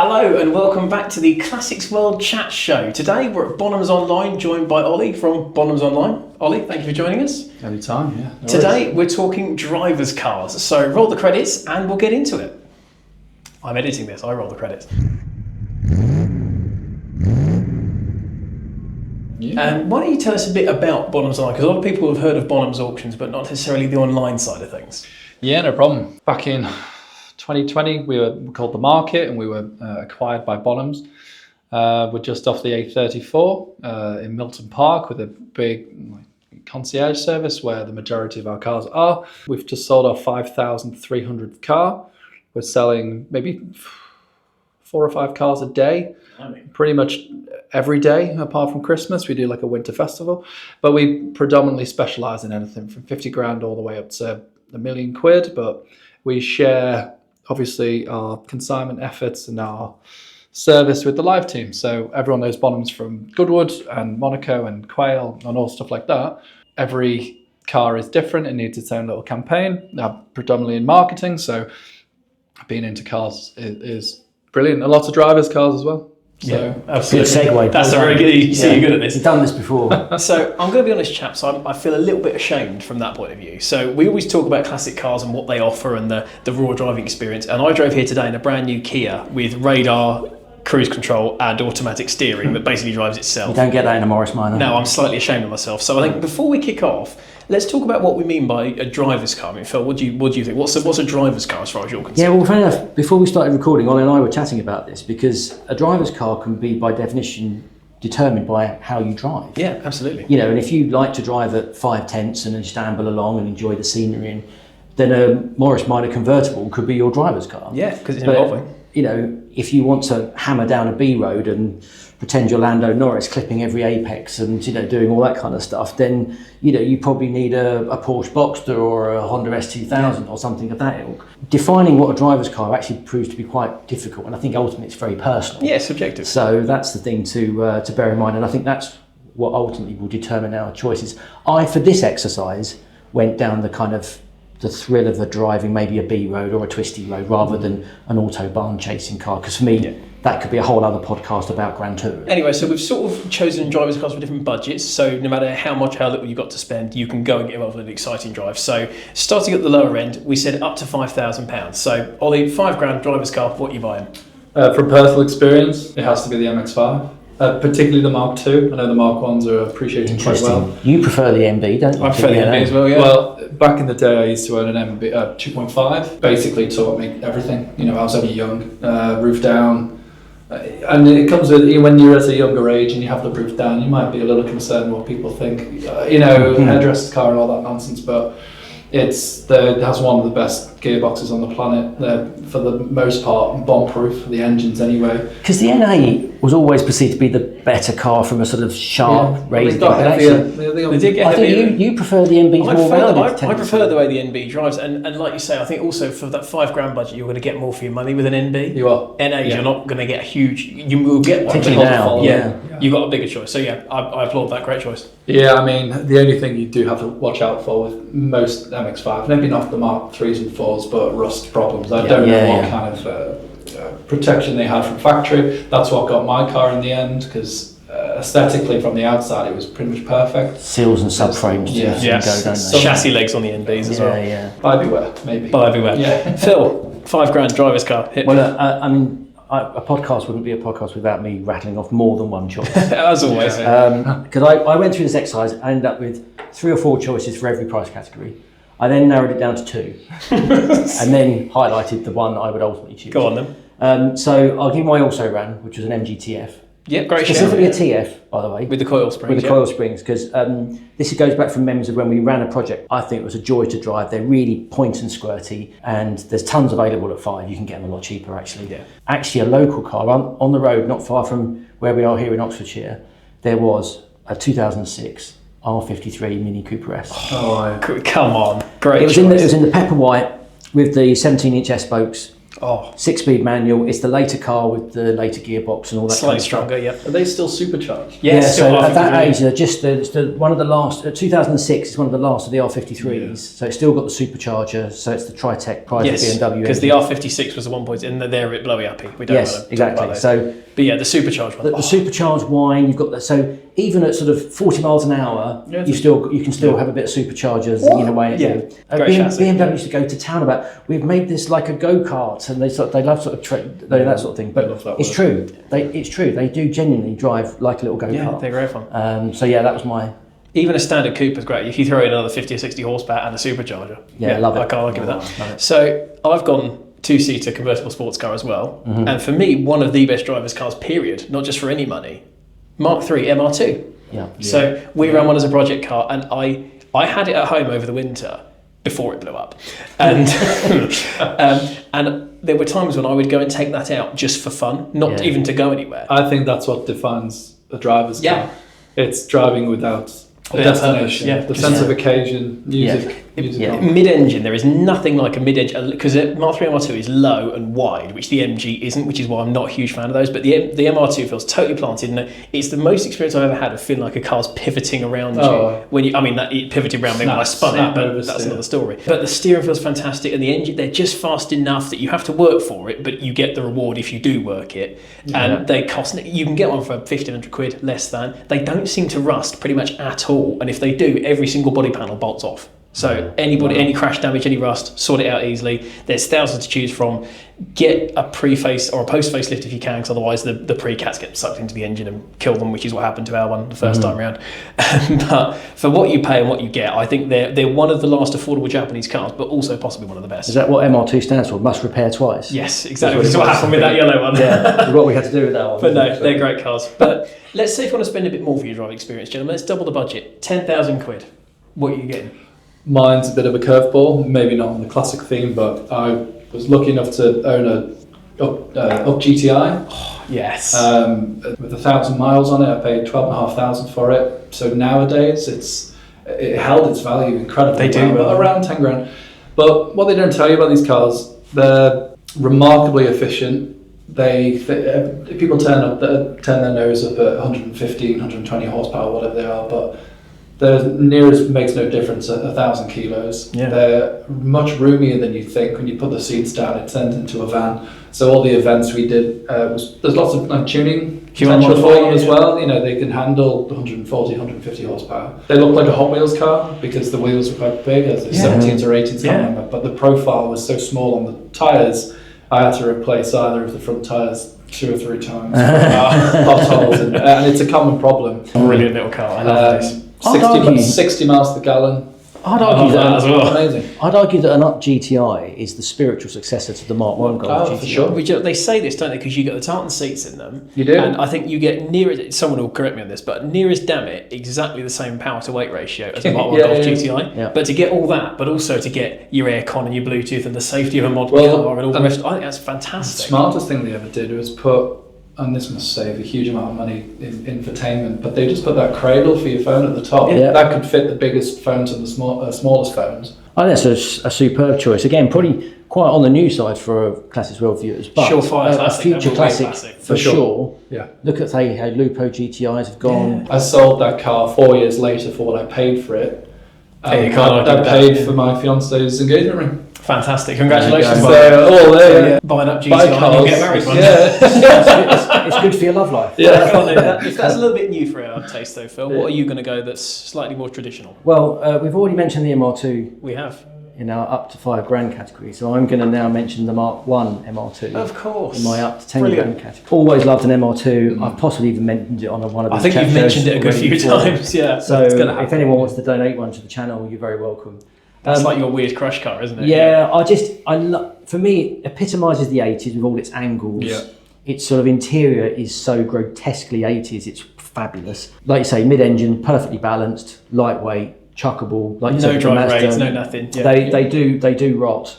Hello and welcome back to the Classics World Chat Show. Today we're at Bonhams Online, joined by Ollie from Bonhams Online. Ollie, thank you for joining us. Anytime, yeah. No Today worries. we're talking drivers' cars, so roll the credits and we'll get into it. I'm editing this, I roll the credits. Yeah. Why don't you tell us a bit about Bonhams Online, because a lot of people have heard of Bonhams auctions but not necessarily the online side of things. Yeah, no problem. Back in 2020, we were called The Market and we were acquired by Bonhams. We're just off the A34 in Milton Park with a big concierge service where the majority of our cars are. We've just sold our 5,300th car. We're selling maybe 4 or 5 cars a day, pretty much every day apart from Christmas. We do like a winter festival, but we predominantly specialize in anything from 50 grand all the way up to £1 million. But we share obviously our consignment efforts and our service with the live team. So everyone knows Bonhams from Goodwood and Monaco and Quail and all stuff like that. Every car is different. It needs its own little campaign. I'm predominantly in marketing, so being into cars is brilliant. A lot of drivers' cars as well. So, absolutely. Good segue. That's a very good. You see, you're good at this. You've done this before. So I'm going to be honest, chaps. I feel a little bit ashamed from that point of view. So we always talk about classic cars and what they offer and the raw driving experience. And I drove here today in a brand new Kia with radar, cruise control, and automatic steering that basically drives itself. You don't get that in a Morris Minor. No, I'm slightly ashamed of myself. So I think before we kick off, let's talk about what we mean by a driver's car. I mean, Phil, what do you think? What's a driver's car as far as you're concerned? Yeah, well, funny enough, before we started recording, Ollie and I were chatting about this because a driver's car can be, by definition, determined by how you drive. Yeah, absolutely. You know, and if you like to drive at 5 tenths and just amble along and enjoy the scenery, then a Morris Minor convertible could be your driver's car. Yeah, because it's involving. You know, if you want to hammer down a B road and pretend you're Lando Norris clipping every apex and, you know, doing all that kind of stuff, then, you know, you probably need a Porsche Boxster or a Honda S2000 or something of that ilk. Defining what a driver's car actually proves to be quite difficult, and I think ultimately it's very personal. Yeah, subjective. So that's the thing to bear in mind, and I think that's what ultimately will determine our choices. I, for this exercise, went down the kind of the thrill of driving maybe a B road or a twisty road rather than an autobahn chasing car, because for me that could be a whole other podcast about Grand Touring. Anyway, so we've sort of chosen drivers' cars for different budgets, so no matter how little you've got to spend, you can go and get involved in an exciting drive. So starting at the lower end, we said up to £5,000. So Ollie, £5,000 driver's car, what are you buying? from personal experience, it has to be the MX-5. Particularly the Mark II. I know the Mark 1s are appreciated quite well. You prefer the MB, don't you? I prefer the MB as well, yeah. Well, back in the day I used to own an MB 2.5. Basically taught me everything. You know, I was only young, roof down. And it comes with, when you're at a younger age and you have the roof down, you might be a little concerned what people think. Hairdresser's car and all that nonsense, but it has one of the best gearboxes on the planet. They're, for the most part, bomb-proof, the engines anyway. Because the NA was always perceived to be the better car from a sort of sharp raised They got heavier. They did get I heavier. think you prefer the NB's more rounded. I prefer the way the NB drives, and like you say, I think also for that £5,000 budget, you're going to get more for your money with an NB. You are. NAs, you're not going to get a huge. You will get one. Particularly now, You got a bigger choice. So yeah, I applaud that. Great choice. Yeah, I mean, the only thing you do have to watch out for with most MX-5, maybe not the Mark 3s and 4s, but rust problems. I don't know what kind of protection they had from factory. That's what got my car in the end, because aesthetically from the outside it was pretty much perfect. Seals and subframes go, don't they? Chassis legs on the NBs as well. Yeah. Buy beware, maybe. Buy beware. Yeah. Phil, £5,000 driver's car. Hit me. Well, I mean, a podcast wouldn't be a podcast without me rattling off more than one choice. As always. Because I went through this exercise, I ended up with 3 or 4 choices for every price category. I then narrowed it down to 2, and then highlighted the one I would ultimately choose. Go on then. So I'll give you my also ran, which was an MGTF. Yeah, great. Specifically a TF, by the way. With the coil springs. With the coil springs, because this goes back from memories of when we ran a project. I think it was a joy to drive. They're really point and squirty, and there's tons available at 5. You can get them a lot cheaper, actually. Yeah. Actually, a local car on the road, not far from where we are here in Oxfordshire, there was a 2006 R53 Mini Cooper S. Oh, come on. Great It was in the pepper white with the 17-inch S spokes. Oh, 6-speed manual. It's the later car with the later gearbox and all that. slightly kind of stuff. stronger. Yeah. Are they still supercharged? Yeah. So at that age, they're just one of the last. 2006 is one of the last of the R53s. Yeah. So it's still got the supercharger. So it's the Tritec private BMW. Because the R56 was the 1.0, and they're a bit blowy uppy. We don't want to talk exactly. about So, but yeah, the supercharged one. the supercharged wine, you've got that. So even at sort of 40 miles an hour, you can still have a bit of superchargers in a way. Yeah, great chassis. BMW used to go to town about, we've made this like a go-kart, and they love sort of that sort of thing. But it's true. It's true. They do genuinely drive like a little go-kart. Yeah, they're great fun. So yeah, that was my. Even a standard coupe is great. If you throw in another 50 or 60 horsepower and a supercharger, I love it. I can't argue with that. Love it. So I've gone 2-seater convertible sports car as well, and for me, one of the best drivers cars, period, not just for any money. Mark III MR2. Yeah. So we ran one as a project car, and I had it at home over the winter before it blew up, and and there were times when I would go and take that out just for fun, not even to go anywhere. I think that's what defines a driver's car. It's driving without a destination. The sense of occasion, music. Mid-engine, there is nothing like a mid-engine, because Mark III MR2 is low and wide, which the MG isn't, which is why I'm not a huge fan of those. But the MR2 feels totally planted, and it's the most experience I've ever had of feeling like a car's pivoting around you. When it pivoted around me when I spun it, but that's another story. But the steering feels fantastic, and the engine, they're just fast enough that you have to work for it, but you get the reward if you do work it. And they cost, you can get one for £1,500 less than. They don't seem to rust pretty much at all, and if they do, every single body panel bolts off. So any crash damage, any rust, sort it out easily. There's thousands to choose from. Get a pre-face or a post-facelift if you can, because otherwise the pre-cats get sucked into the engine and kill them, which is what happened to our one the first time round. But for what you pay and what you get, I think they're one of the last affordable Japanese cars, but also possibly one of the best. Is that what MR2 stands for? Must repair twice? Yes, exactly. That's what happened with that yellow one. Yeah, what we had to do with that one. But no, they're great cars. But let's say if you want to spend a bit more for your driving experience, gentlemen, let's double the budget. £10,000. What are you getting? Mine's a bit of a curveball, maybe not on the classic theme, but I was lucky enough to own a Up GTI. Oh, yes. With 1,000 miles on it, I paid 12,500 for it. So nowadays, it held its value incredibly well, around 10 grand. But what they don't tell you about these cars, they're remarkably efficient. People turn their nose up at 115, 120 horsepower, whatever they are, but the nearest makes no difference at 1,000 kilos. Yeah. They're much roomier than you think. When you put the seats down, it turns into a van. So all the events we did, there's lots of tuning potential for them as well. You know, they can handle 140, 150 horsepower. They look like a Hot Wheels car because the wheels were quite big, as 17s or 18s, can't remember. But the profile was so small on the tyres, I had to replace either of the front tyres 2 or 3 times. Potholes, and it's a common problem. Brilliant little car. I love this. 60 miles per gallon. I'd argue that as well. Amazing. I'd argue that an Up GTI is the spiritual successor to the Mark 1 Golf GTI. For sure. They say this, don't they? Because you get the tartan seats in them. You do. And I think you get near, someone will correct me on this, but near as damn it, exactly the same power to weight ratio as the Mark 1 Golf GTI. Yeah. But to get all that, but also to get your aircon and your Bluetooth and the safety of a modern car and all the rest, I think that's fantastic. The smartest thing they ever did was put, and this must save a huge amount of money in infotainment, but they just put that cradle for your phone at the top. Yeah. That could fit the biggest phones and the smallest phones. I think that's a superb choice. Again, probably quite on the new side for Classics World viewers, but Surefire a classic, future classic for sure. Yeah. Look at how Lupo GTIs have gone. I sold that car 4 years later for what I paid for it. You can't argue I with paid that. for my fiance's engagement ring. Fantastic. Congratulations. Buying up GTI and you'll get married one day. It's good for your love life. If that's a little bit new for our taste though, Phil, what are you going to go that's slightly more traditional? Well, we've already mentioned the MR2 We have. in our up to £5,000 category, so I'm going to now mention the Mark 1 MR2. Of course. In my up to £10,000 category. Always loved an MR2. I've possibly even mentioned it on one of these I think you've mentioned it a good few times, yeah. So it's gonna happen. if anyone wants to donate one to the channel, you're very welcome. That's like your weird crush car, isn't it? Yeah, for me, it epitomises the 80s with all its angles. Yeah. Its sort of interior is so grotesquely 80s, it's fabulous. Like you say, mid-engine, perfectly balanced, lightweight, chuckable. Like No drive rates, no nothing. Yeah. They do rot,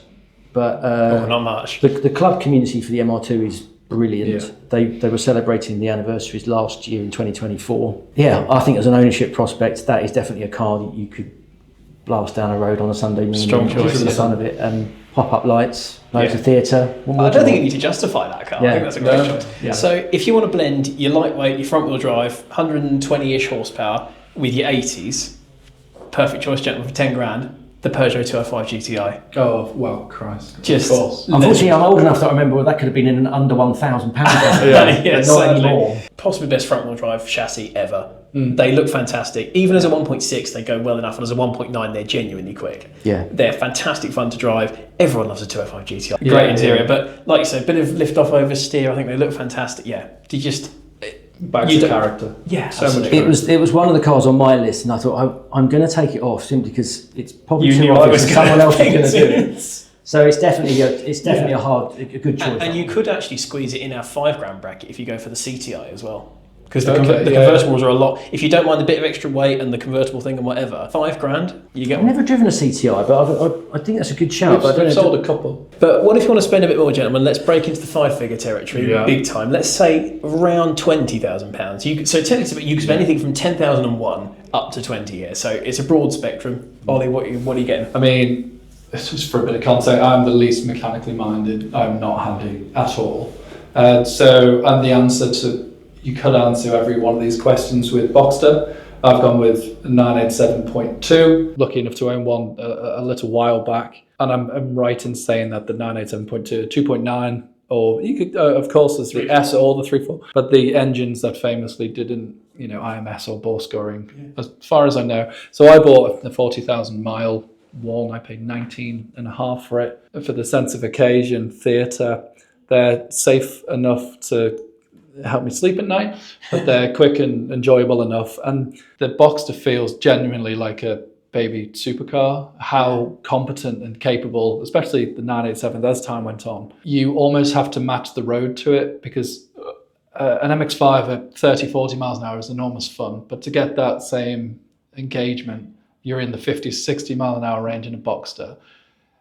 but not much. The club community for the MR2 is brilliant. Yeah. They were celebrating the anniversaries last year in 2024. Yeah, I think as an ownership prospect, that is definitely a car that you could blast down a road on a Sunday morning. Strong choice, For the yeah. fun of it. pop-up lights, loads Yeah. of theatre. I don't think you need to justify that car. I Yeah. think that's a great No. choice. Yeah. So if you want to blend your lightweight, your front-wheel drive, 120-ish horsepower with your 80s, perfect choice, gentlemen, for 10 grand, the Peugeot 205 GTI. Oh, well, Christ. Just- Of course. Unfortunately, I'm old enough that I remember that could have been in an under £1,000 car. Yeah, but not sadly. anymore. Possibly best front-wheel drive chassis ever. They look fantastic. Even as a 1.6, they go well enough, and as a 1.9, they're genuinely quick. Yeah. They're fantastic fun to drive. Everyone loves a 205 GTI. Yeah, Great interior, yeah. but like you said, a bit of lift-off oversteer. I think they look fantastic. Yeah. Do you just... Back You to don't- character. Yeah, So much absolutely. It was one of the cars on my list, and I thought I'm going to take it off simply because it's probably You too knew I obvious was and gonna someone else is pick going to do it. it. So it's definitely a good choice. And you could actually squeeze it in our 5 grand bracket if you go for the CTI as well. Because the Okay, yeah. convertibles are a lot. If you don't mind the bit of extra weight and the convertible thing and whatever, 5 grand, you get I've one. never driven a CTI, but I think that's a good shout. But I don't We've know. sold a couple. But what if you want to spend a bit more, gentlemen? Let's break into the 5-figure territory, Yeah. big time. Let's say around £20,000. So technically, you can spend anything from 10,001 up to 20 here. So it's a broad spectrum. Ollie, what are you getting? I mean, this was for a bit of context. I'm the least mechanically minded. I'm not handy at all. And the answer to, you could answer every one of these questions with Boxster. I've gone with 987.2. Lucky enough to own one a little while back. And I'm right in saying that the 987.2, 2.9, or you could, of course, there's the S or the 3.4. But the engines that famously didn't, IMS or bore scoring, as far as I know. So I bought a 40,000 mile one. I paid 19.5 for it. For the sense of occasion, theatre, they're safe enough to help me sleep at night, but they're quick and enjoyable enough. And the Boxster feels genuinely like a baby supercar. How competent and capable, especially the 987 as time went on. You almost have to match the road to it, because an MX-5 at 30, 40 miles an hour is enormous fun, but to get that same engagement, you're in the 50, 60 mile an hour range in a Boxster.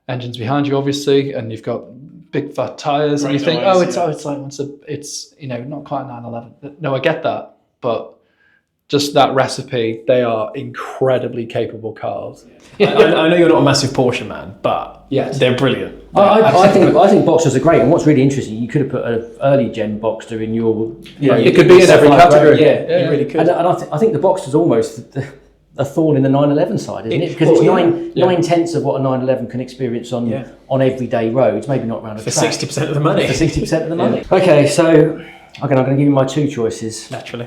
Engines behind you, obviously, and you've got big fat tires, and you think, noise, it's not quite a 911. No, I get that, but just that recipe, they are incredibly capable cars. I know you're not a massive Porsche man, but Yes. they're brilliant. I think Boxsters are great, and what's really interesting, you could have put an early gen Boxster in your. It could be in every category. Yeah, You really could. And I think the Boxster's almost a thorn in the 911 side, isn't it? Because Well, it's yeah. 9/10 of what a 911 can experience on everyday roads, maybe not around a For track. 60% of the money. For 60% of the money. Okay, so I'm going to give you my two choices. Naturally.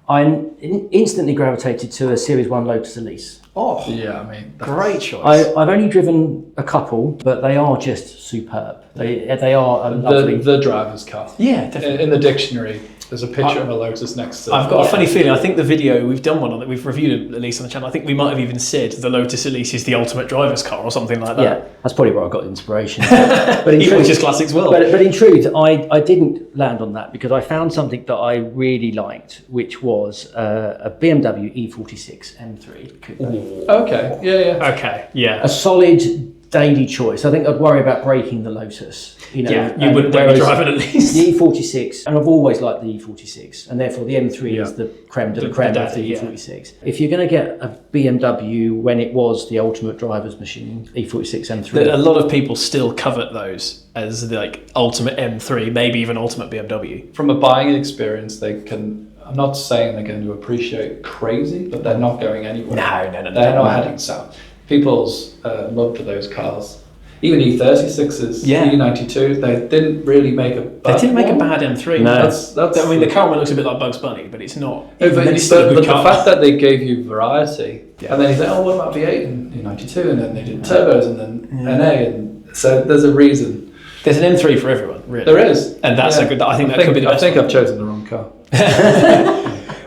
I instantly gravitated to a Series 1 Lotus Elise. Oh, Yeah, I mean, great choice. I've only driven a couple, but they are just superb. They are a lovely. the driver's car. Yeah, definitely. In the dictionary, there's a picture of a Lotus next to it. I've got a funny feeling. I think the video we've done one on that, we've reviewed Elise on the channel. I think we might have even said the Lotus Elise is the ultimate driver's car or something like that. Yeah, that's probably where I got the inspiration. But in Even truth, which is classics well. but in truth, I didn't land on that because I found something that I really liked, which was a BMW E46 M3 coupe. Okay, yeah. Okay, yeah. A solid daily choice. I think I'd worry about breaking the Lotus. Yeah, you and wouldn't be whereas driving at least. The E46, and I've always liked the E46, and therefore the M3 Yeah. is the creme de la The creme of daddy, the yeah. E46. If you're going to get a BMW when it was the ultimate driver's machine, E46 M3. A lot of people still covet those as the ultimate M3, maybe even ultimate BMW. From a buying experience, they can. I'm not saying they're going to appreciate crazy, but they're not going anywhere. No. They're not heading south. People's love for those cars, even E36s, Yeah. E92, they didn't really make a bad They didn't make a one. bad M3. No. That's I mean, the current one looks a bit like Bugs Bunny, but it's not. But, Even then, it's still a but good the car. fact that they gave you variety, Yeah. and then you say, oh, what about V8 and E92, and then they did turbos, and then NA, and so there's a reason. There's an M3 for everyone, really. There is, And that's a good. I think that could be the best. I think one. I've chosen the wrong car.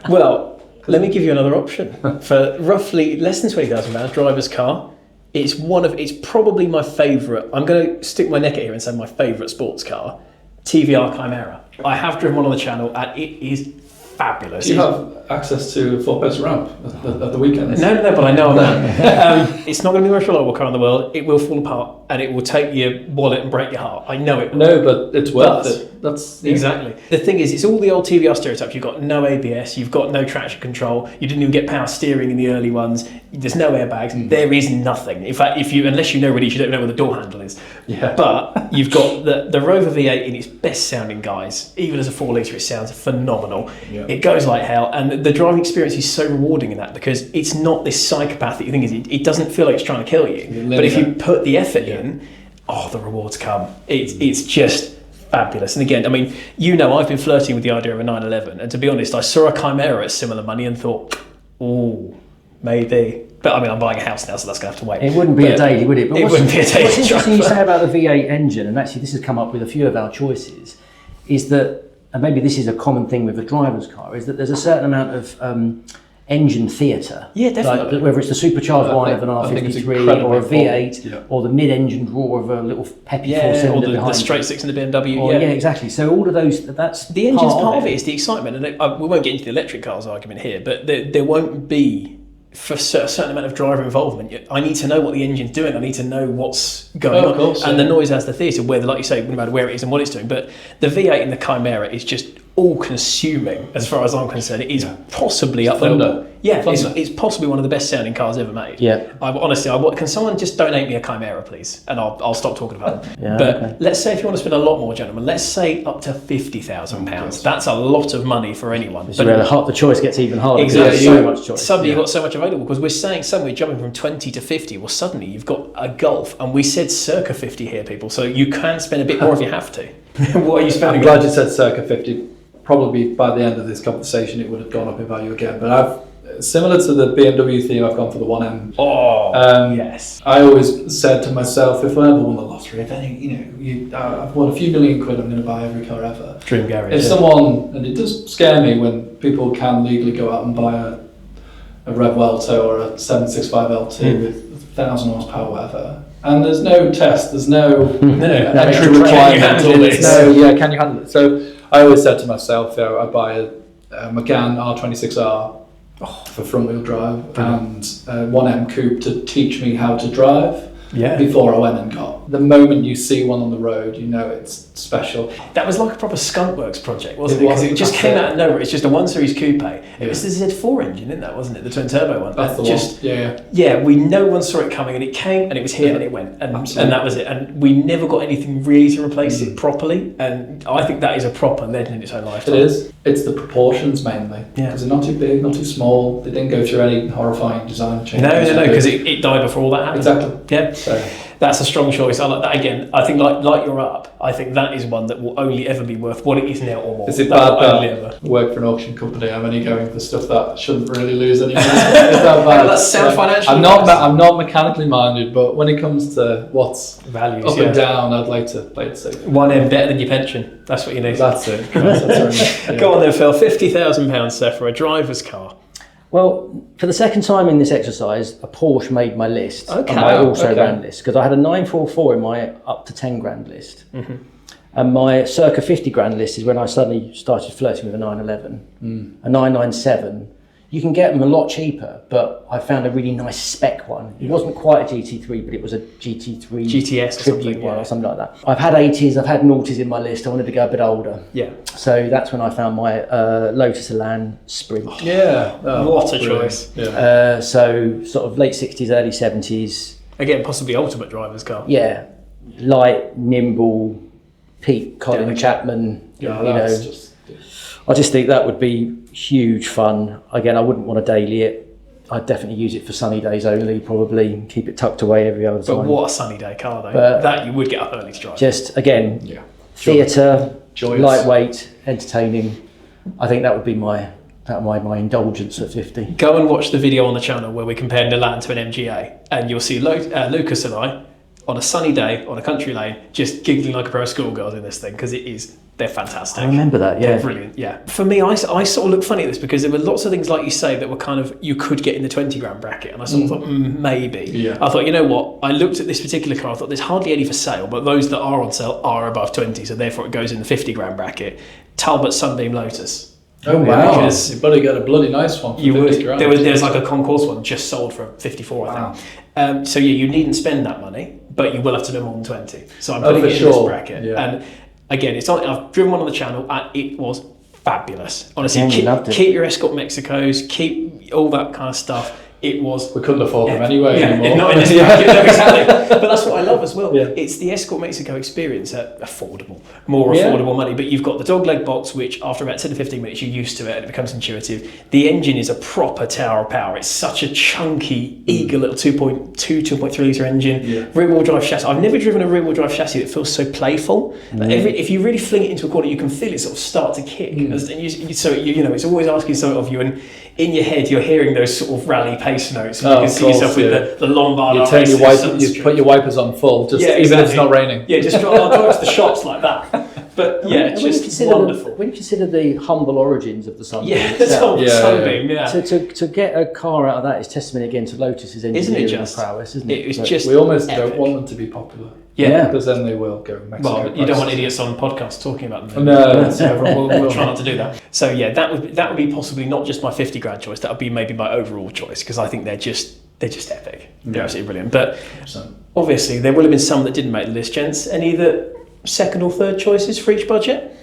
Well, let me give you another option. For roughly less than £20,000, driver's car. It's probably my favourite. I'm going to stick my neck out here and say my favourite sports car, TVR Chimera. I have driven one on the channel and it is fabulous. Do you have access to a 4-person ramp at the weekend. No, but I know that. It's not going to be the most reliable car in the world. It will fall apart and it will take your wallet and break your heart. I know it will. No, but it's worth it. That's exactly. The thing is, it's all the old TVR stereotypes. You've got no ABS, you've got no traction control, you didn't even get power steering in the early ones, there's no airbags, there is nothing. In fact, unless you know release, you don't know where the door handle is. Yeah. But you've got the Rover V8 in its best sounding guise. Even as a 4 litre, it sounds phenomenal. Yeah. It goes like hell, and the driving experience is so rewarding in that because it's not this psychopath that you think is. It doesn't feel like it's trying to kill you. But if you put the effort in, the rewards come. It's just fabulous. And again, I mean, I've been flirting with the idea of a 911, and to be honest, I saw a Chimera at similar money and thought, maybe. But I mean, I'm buying a house now, so that's going to have to wait. It wouldn't be a daily, would it? But it wouldn't be a daily. What's interesting you say about the V8 engine, and actually this has come up with a few of our choices, is that, and maybe this is a common thing with a driver's car, is that there's a certain amount of engine theatre. Yeah, definitely. Like, whether it's the supercharged whine of an R53 or a V8 or the mid-engined roar of a little peppy four-cylinder behind the straight six in the BMW. Yeah, exactly. So all of those, that's the engine's part of it. Is the excitement. And we won't get into the electric cars argument here, but there won't be, for a certain amount of driver involvement, I need to know what the engine's doing. I need to know what's going on. Course, and the noise has the theatre, whether, like you say, no matter where it is and what it's doing. But the V8 in the Chimera is just all-consuming, as far as I'm concerned. It is possibly up there. Yeah, it's possibly one of the best sounding cars ever made. Yeah. Can someone just donate me a Chimera, please? And I'll stop talking about it. But let's say if you want to spend a lot more, gentlemen, let's say up to £50,000. That's a lot of money for anyone. But the choice gets even harder. Exactly. So much choice. Suddenly you've got so much available, because we're saying suddenly jumping from 20 to 50. Well, suddenly you've got a Golf, and we said circa 50 here, people. So you can spend a bit more if you have to. What are you spending? I'm glad you said circa 50. Probably by the end of this conversation, it would have gone up in value again. But similar to the BMW theme, I've gone for the 1M. Yes. I always said to myself, if I ever won the lottery, if I've won a few million quid, I'm going to buy every car ever. Dream garage. If someone, and it does scare me when people can legally go out and buy a Rev Welto or a 765 LT with 1,000 horsepower, whatever. And there's no test, there's no entry requirement. Can you handle it? So I always said to myself, I'd buy a Megane R26R for front wheel drive and a 1M coupe to teach me how to drive before I went and got. The moment you see one on the road, you know it's special. That was like a proper Skunkworks project, wasn't it? Because it just came out of nowhere. It's just a 1 Series coupe. It was the Z4 engine, isn't that, wasn't it? The twin turbo one. That's the one. Yeah, no one saw it coming, and it came and it was here and it went. And that was it. And we never got anything really to replace it properly. And I think that is a proper legend in its own lifetime. It is. It's the proportions mainly. Because they're not too big, not too small. They didn't go through any horrifying design changes. No, because it died before all that happened. Exactly. Yeah. So that's a strong choice. I like that. Again, I think like your Up, I think that is one that will only ever be worth what it is now or more. Is it bad that I work for an auction company? I'm only going for stuff that shouldn't really lose any money. Is that bad? That's sound financial. I'm not mechanically minded, but when it comes to what's values up and down, I'd like to play it safe. 1M better than your pension. That's what you need. That's it. Go on then, Phil. £50,000, Seth, for a driver's car. Well, for the second time in this exercise, a Porsche made my list. Okay. On my also ran list, because I had a 944 in my up to 10 grand list. Mm-hmm. And my circa 50 grand list is when I suddenly started flirting with a 911. A 997. You can get them a lot cheaper, but I found a really nice spec one. It wasn't quite a GT3, but it was a GT3 GTS or something, or something like that. I've had 80s, I've had noughties in my list. I wanted to go a bit older. Yeah. So that's when I found my Lotus Elan Sprint. What a choice. Yeah. So sort of late 60s, early 70s. Again, possibly ultimate driver's car. Yeah. Light, nimble, Pete, Colin Chapman. I just think that would be huge fun. Again, I wouldn't want to daily it. I'd definitely use it for sunny days only, probably. Keep it tucked away every other time. But what a sunny day car, though. That you would get up early to drive. Just, again, theatre, lightweight, entertaining. I think that would be my indulgence at 50. Go and watch the video on the channel where we compare an Elan to an MGA, and you'll see Lucas and I, on a sunny day, on a country lane, just giggling like a pair of schoolgirls in this thing, because they're fantastic. I remember that, yeah. They're brilliant, yeah. For me, I sort of look funny at this, because there were lots of things, like you say, that were kind of, you could get in the 20 grand bracket, and I sort of thought, maybe. Yeah. I thought, you know what, I looked at this particular car, I thought, there's hardly any for sale, but those that are on sale are above 20, so therefore it goes in the 50 grand bracket. Talbot Sunbeam Lotus. Oh wow! Because You better get a bloody nice one. For you would. 50 grand. There's like a concourse one just sold for 54, I think. So yeah, you needn't spend that money, but you will have to do more than 20. So I'm putting it in this bracket. Yeah. And again, it's not, I've driven one on the channel, and it was fabulous. Honestly, Loved it. keep your Escort Mexicos, keep all that kind of stuff. It was. We couldn't afford them anyway anymore. Not in this bracket, no, exactly. But that's what I love as well. Yeah. It's the Escort Mexico experience at more affordable money. But you've got the dogleg box, which after about 10 to 15 minutes, you're used to it and it becomes intuitive. The engine is a proper tower of power. It's such a chunky, eager little 2.3 litre engine. Yeah. Rear-wheel drive chassis. I've never driven a rear-wheel drive chassis that feels so playful. Like if you really fling it into a corner, you can feel it sort of start to kick. And it's always asking something of you. And in your head, you're hearing those sort of rally pace notes. And you can see yourself with the Lombard. You put your wipers on full, even if it's not raining. Yeah, just drive to the shops like that. But yeah, it's just wonderful. When you consider the humble origins of the Sunbeam, Sunbeam, to get a car out of that is testament again to Lotus's engineering prowess, isn't it? It was just we almost epic. Don't want them to be popular. Yeah, because then they will go Mexico. Well, you don't want idiots on podcasts talking about them. No, so everyone will try not to do that. So yeah, that would be possibly not just my 50 grand choice. That would be maybe my overall choice because I think they're just epic. They're absolutely brilliant. But obviously, there will have been some that didn't make the list, gents. Any that second or third choices for each budget?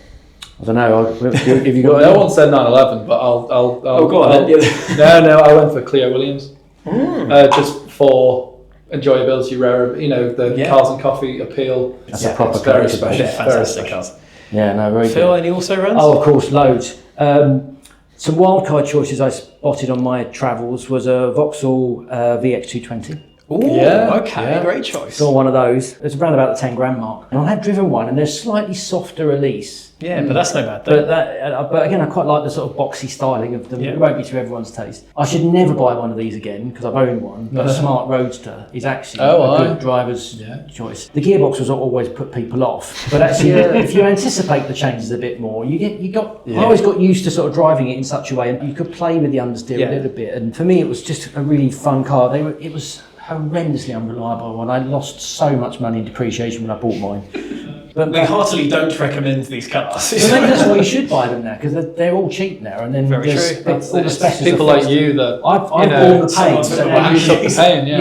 I don't know. Have you got? No one said 911, but I'll go on then. No, I went for Cleo Williams. Just for enjoyability, rare, the cars and coffee appeal. That's a proper very car. special. They're fantastic cars. Yeah, no, very Phil, good. any also runs? Oh, of course, loads. Some wildcard choices I spotted on my travels was a Vauxhall VX220. Ooh, great choice. Saw one of those. It's around about the 10 grand mark. And I have driven one, and they're slightly softer release. Yeah, but that's no bad thing. But again, I quite like the sort of boxy styling of them. Yeah. It won't be to everyone's taste. I should never buy one of these again because I've owned one. But a Smart Roadster is actually a good driver's choice. The gearbox was always put people off, but actually, if you anticipate the changes a bit more, I always got used to sort of driving it in such a way, and you could play with the understeer a little bit. And for me, it was just a really fun car. It was horrendously unreliable, and I lost so much money in depreciation when I bought mine. But we heartily don't recommend these cars. Well, maybe that's why you should buy them now, because they're all cheap now. And then there's all the specials. People like you that I've borne the pain, so now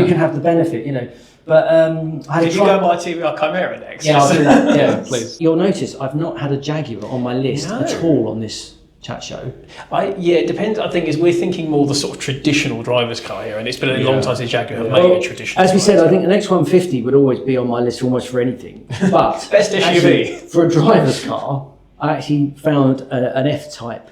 you can have the benefit, But I had Could you go buy a TVR Chimera next? Yeah, I'll do that. Yeah, please. You'll notice I've not had a Jaguar on my list at all on this chat show. It depends. I think we're thinking more the sort of traditional driver's car here, and it's been a long time since Jaguar have made a traditional. As we said, I think an X150 would always be on my list almost for anything. But best SUV for a driver's car, I actually found an F-Type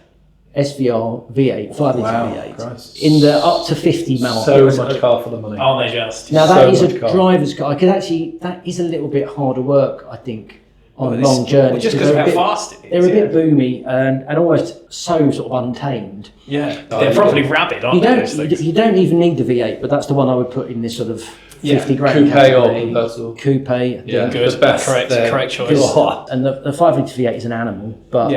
SVR V8, 5 litre V8 Christ. in the up to 50 mark. So much car for the money. Aren't they just? Now that is a driver's car. That is a little bit harder work, I think, on long journeys. Well, just because of how fast it is. They're a bit boomy and almost so sort of untamed. Yeah, they're properly rabid, aren't they? You don't even need the V8, but that's the one I would put in this sort of 50 grand coupe or convertible. Coupe. Yeah, good. The best. Correct choice. And the 5 litre V8 is an animal, but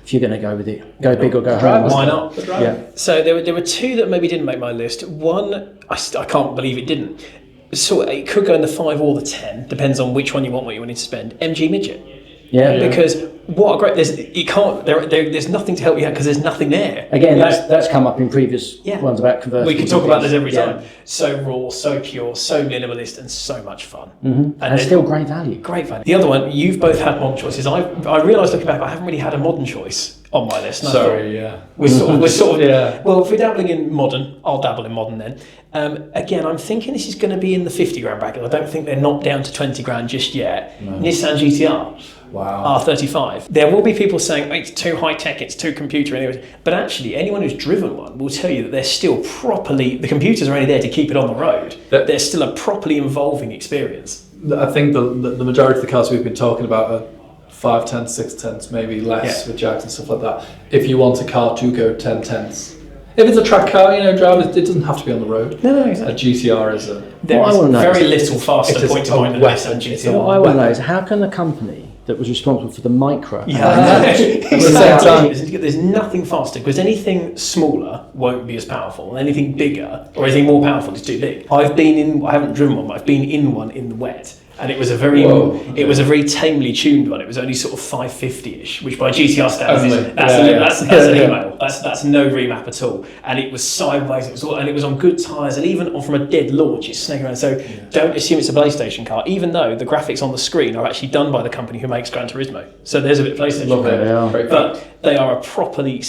if you're going to go with it, go big or go home. Why not? Yeah. So there were two that maybe didn't make my list. One, I can't believe it didn't. So it could go in the 5 or the 10, depends on which one you want, what you want to spend. MG Midget. Yeah. Because what a great there's nothing to help you out because there's nothing there. Again, that's come up in previous ones about conversions. We can talk about this every time. So raw, so pure, so minimalist, and so much fun. Mm-hmm. And still great value. Great value. The other one, you've both had modern choices. I realised looking back, I haven't really had a modern choice on my list. We're sort of well, if we're dabbling in modern, I'll dabble in modern then. Again, I'm thinking this is going to be in the 50 grand bracket. I don't think they're not down to 20 grand just yet. No. Nissan GTR. Wow. R35. There will be people saying it's too high tech, it's too computer, anyways. But actually, anyone who's driven one will tell you that they're still the computers are only there to keep it on the road. They're still a properly involving experience. I think the majority of the cars we've been talking about are 510s, 610s, maybe less with Jags and stuff like that. If you want a car to go 1010s. If it's a track car, drivers, it doesn't have to be on the road. No, exactly. A GTR is a... There's very little faster point to point than less than GTR. What I want to know is how can the company that was responsible for the Micra... There's nothing faster, because anything smaller won't be as powerful, and anything bigger, or anything more powerful is too big. I haven't driven one, but I've been in one in the wet, And it was a very tamely tuned one. It was only sort of 550-ish, which by GTR standards that's an email. That's no remap at all. And it was sideways. It was on good tyres, and even from a dead launch, it's snaking around. So don't assume it's a PlayStation car, even though the graphics on the screen are actually done by the company who makes Gran Turismo. So there's a bit of PlayStation. But they are a properly.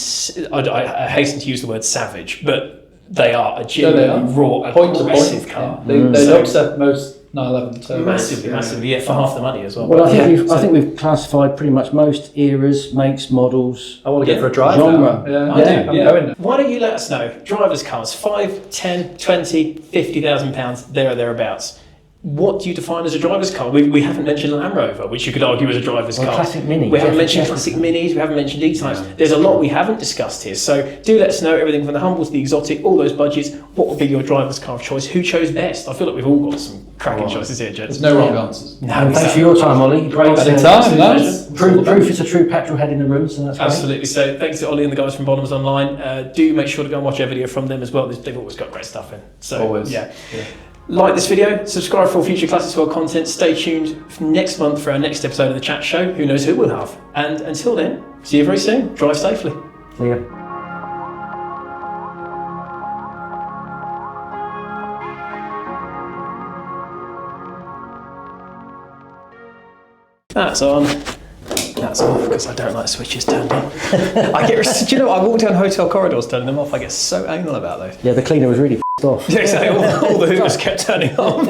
I hasten to use the word savage, but they are a genuinely raw, aggressive car. They upset most 911 turbos. Massively, for half the money as well. Well, I think we've classified pretty much most eras, makes, models. I want to go for a drive genre. now. I'm going. Why don't you let us know? Drivers' cars, 5, 10, 20, 50,000 pounds, there or thereabouts. What do you define as a driver's car? We haven't mentioned Land Rover, which you could argue is a driver's car. Classic Mini. We haven't mentioned classic Minis, we haven't mentioned E-Types. There's a lot we haven't discussed here. So do let us know everything from the humble to the exotic, all those budgets. What would be your driver's car of choice? Who chose best? I feel like we've all got some cracking choices here, gents. There's no wrong answers. No, thanks for your time, Ollie. Great. Anytime, lads. Proof it's a true petrol head in the room, so that's great. Absolutely. So thanks to Ollie and the guys from Bonhams Online. Do make sure to go and watch our video from them as well. They've always got great stuff in. So always. Yeah. Like this video, subscribe for future Classics World content. Stay tuned next month for our next episode of the chat show. Who knows who we'll have. And until then, see you very soon. Drive safely. See ya. That's on. That's off because I don't like switches turned on. Do you know what? I walk down hotel corridors turning them off. I get so anal about those. Yeah, the cleaner was really pissed off. Yeah, exactly. All the hoovers kept turning off.